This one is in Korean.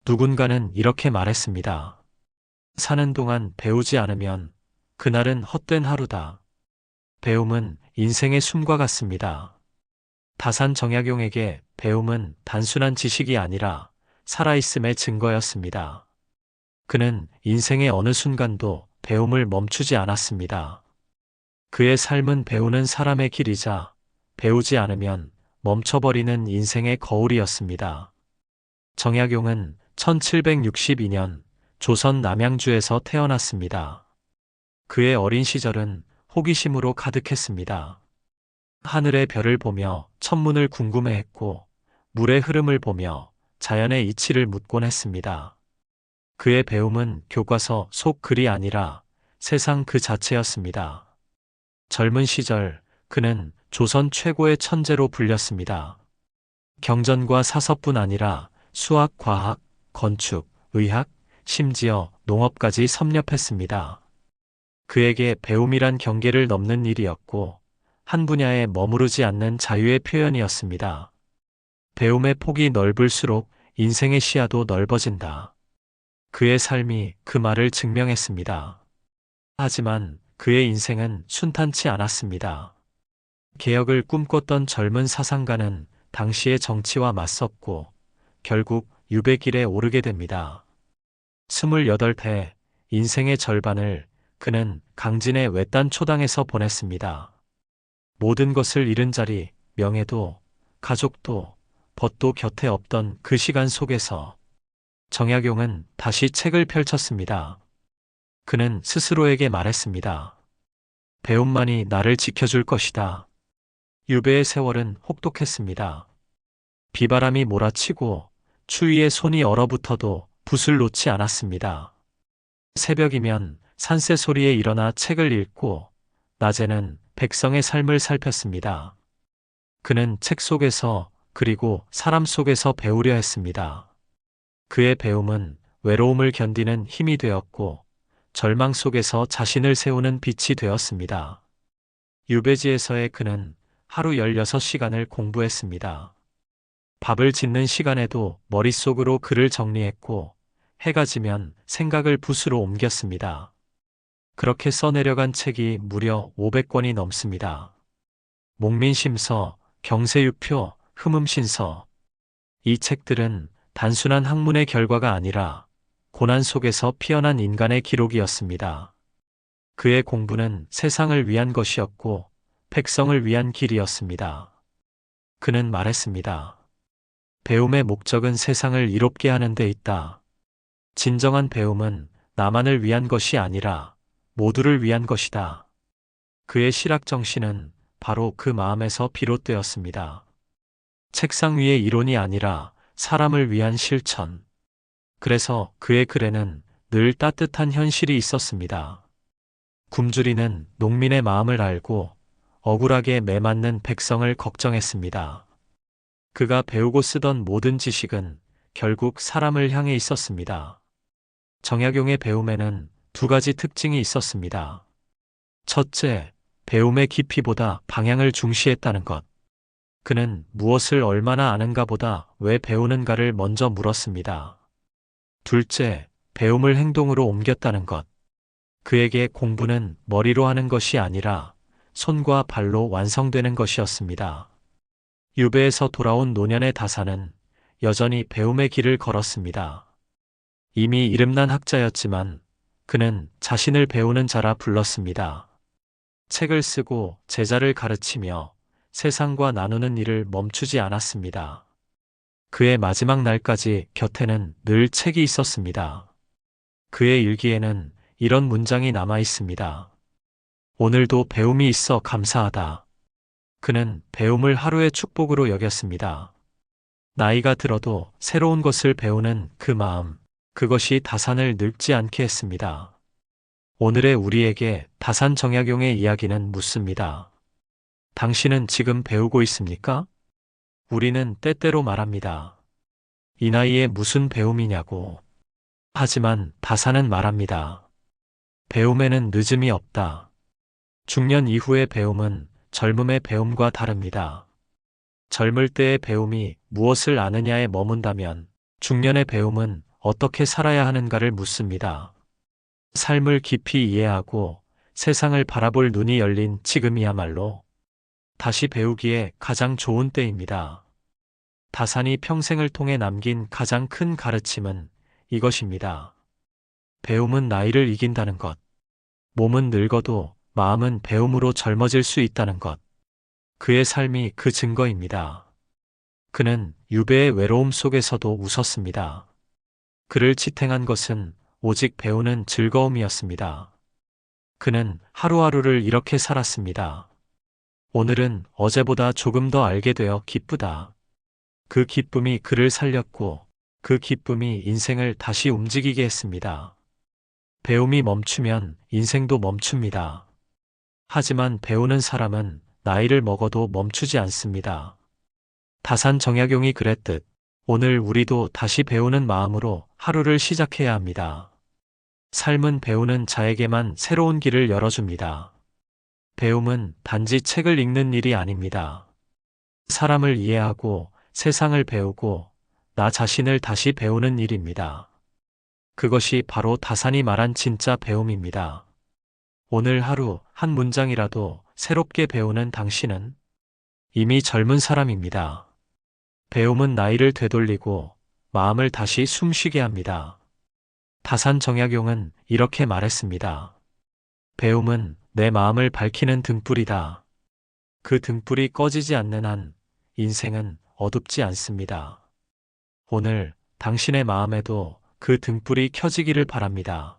누군가는 이렇게 말했습니다. 사는 동안 배우지 않으면 그날은 헛된 하루다. 배움은 인생의 숨과 같습니다. 다산 정약용에게 배움은 단순한 지식이 아니라 살아있음의 증거였습니다. 그는 인생의 어느 순간도 배움을 멈추지 않았습니다. 그의 삶은 배우는 사람의 길이자 배우지 않으면 멈춰버리는 인생의 거울이었습니다. 정약용은 1762년 조선 남양주에서 태어났습니다. 그의 어린 시절은 호기심으로 가득했습니다. 하늘의 별을 보며 천문을 궁금해했고 물의 흐름을 보며 자연의 이치를 묻곤 했습니다. 그의 배움은 교과서 속 글이 아니라 세상 그 자체였습니다. 젊은 시절 그는 조선 최고의 천재로 불렸습니다. 경전과 사서뿐 아니라 수학, 과학, 건축, 의학, 심지어 농업까지 섭렵했습니다. 그에게 배움이란 경계를 넘는 일이었고 한 분야에 머무르지 않는 자유의 표현이었습니다. 배움의 폭이 넓을수록 인생의 시야도 넓어진다. 그의 삶이 그 말을 증명했습니다. 하지만 그의 인생은 순탄치 않았습니다. 개혁을 꿈꿨던 젊은 사상가는 당시의 정치와 맞섰고 결국 유배 길에 오르게 됩니다. 28세 인생의 절반을 그는 강진의 외딴 초당에서 보냈습니다. 모든 것을 잃은 자리, 명예도, 가족도, 벗도 곁에 없던 그 시간 속에서 정약용은 다시 책을 펼쳤습니다. 그는 스스로에게 말했습니다. 배움만이 나를 지켜줄 것이다. 유배의 세월은 혹독했습니다. 비바람이 몰아치고 추위에 손이 얼어붙어도 붓을 놓지 않았습니다. 새벽이면 산새 소리에 일어나 책을 읽고 낮에는 백성의 삶을 살폈습니다. 그는 책 속에서 그리고 사람 속에서 배우려 했습니다. 그의 배움은 외로움을 견디는 힘이 되었고 절망 속에서 자신을 세우는 빛이 되었습니다. 유배지에서의 그는 하루 16시간을 공부했습니다. 밥을 짓는 시간에도 머릿속으로 글을 정리했고 해가 지면 생각을 붓으로 옮겼습니다. 그렇게 써내려간 책이 무려 500권이 넘습니다. 목민심서, 경세유표, 흠음신서. 이 책들은 단순한 학문의 결과가 아니라 고난 속에서 피어난 인간의 기록이었습니다. 그의 공부는 세상을 위한 것이었고 백성을 위한 길이었습니다. 그는 말했습니다. 배움의 목적은 세상을 이롭게 하는 데 있다. 진정한 배움은 나만을 위한 것이 아니라 모두를 위한 것이다. 그의 실학정신은 바로 그 마음에서 비롯되었습니다. 책상 위의 이론이 아니라 사람을 위한 실천. 그래서 그의 글에는 늘 따뜻한 현실이 있었습니다. 굶주리는 농민의 마음을 알고 억울하게 매맞는 백성을 걱정했습니다. 그가 배우고 쓰던 모든 지식은 결국 사람을 향해 있었습니다. 정약용의 배움에는 두 가지 특징이 있었습니다. 첫째, 배움의 깊이보다 방향을 중시했다는 것. 그는 무엇을 얼마나 아는가 보다 왜 배우는가를 먼저 물었습니다. 둘째, 배움을 행동으로 옮겼다는 것. 그에게 공부는 머리로 하는 것이 아니라 손과 발로 완성되는 것이었습니다. 유배에서 돌아온 노년의 다사는 여전히 배움의 길을 걸었습니다. 이미 이름난 학자였지만 그는 자신을 배우는 자라 불렀습니다. 책을 쓰고 제자를 가르치며 세상과 나누는 일을 멈추지 않았습니다. 그의 마지막 날까지 곁에는 늘 책이 있었습니다. 그의 일기에는 이런 문장이 남아 있습니다. 오늘도 배움이 있어 감사하다. 그는 배움을 하루의 축복으로 여겼습니다. 나이가 들어도 새로운 것을 배우는 그 마음, 그것이 다산을 늙지 않게 했습니다. 오늘의 우리에게 다산 정약용의 이야기는 묻습니다. 당신은 지금 배우고 있습니까? 우리는 때때로 말합니다. 이 나이에 무슨 배움이냐고. 하지만 다산은 말합니다. 배움에는 늦음이 없다. 중년 이후의 배움은 젊음의 배움과 다릅니다. 젊을 때의 배움이 무엇을 아느냐에 머문다면 중년의 배움은 어떻게 살아야 하는가를 묻습니다. 삶을 깊이 이해하고 세상을 바라볼 눈이 열린 지금이야말로 다시 배우기에 가장 좋은 때입니다. 다산이 평생을 통해 남긴 가장 큰 가르침은 이것입니다. 배움은 나이를 이긴다는 것. 몸은 늙어도 마음은 배움으로 젊어질 수 있다는 것. 그의 삶이 그 증거입니다. 그는 유배의 외로움 속에서도 웃었습니다. 그를 지탱한 것은 오직 배우는 즐거움이었습니다. 그는 하루하루를 이렇게 살았습니다. 오늘은 어제보다 조금 더 알게 되어 기쁘다. 그 기쁨이 그를 살렸고 그 기쁨이 인생을 다시 움직이게 했습니다. 배움이 멈추면 인생도 멈춥니다. 하지만 배우는 사람은 나이를 먹어도 멈추지 않습니다. 다산 정약용이 그랬듯 오늘 우리도 다시 배우는 마음으로 하루를 시작해야 합니다. 삶은 배우는 자에게만 새로운 길을 열어줍니다. 배움은 단지 책을 읽는 일이 아닙니다. 사람을 이해하고 세상을 배우고 나 자신을 다시 배우는 일입니다. 그것이 바로 다산이 말한 진짜 배움입니다. 오늘 하루 한 문장이라도 새롭게 배우는 당신은 이미 젊은 사람입니다. 배움은 나이를 되돌리고 마음을 다시 숨쉬게 합니다. 다산 정약용은 이렇게 말했습니다. 배움은 내 마음을 밝히는 등불이다. 그 등불이 꺼지지 않는 한 인생은 어둡지 않습니다. 오늘 당신의 마음에도 그 등불이 켜지기를 바랍니다.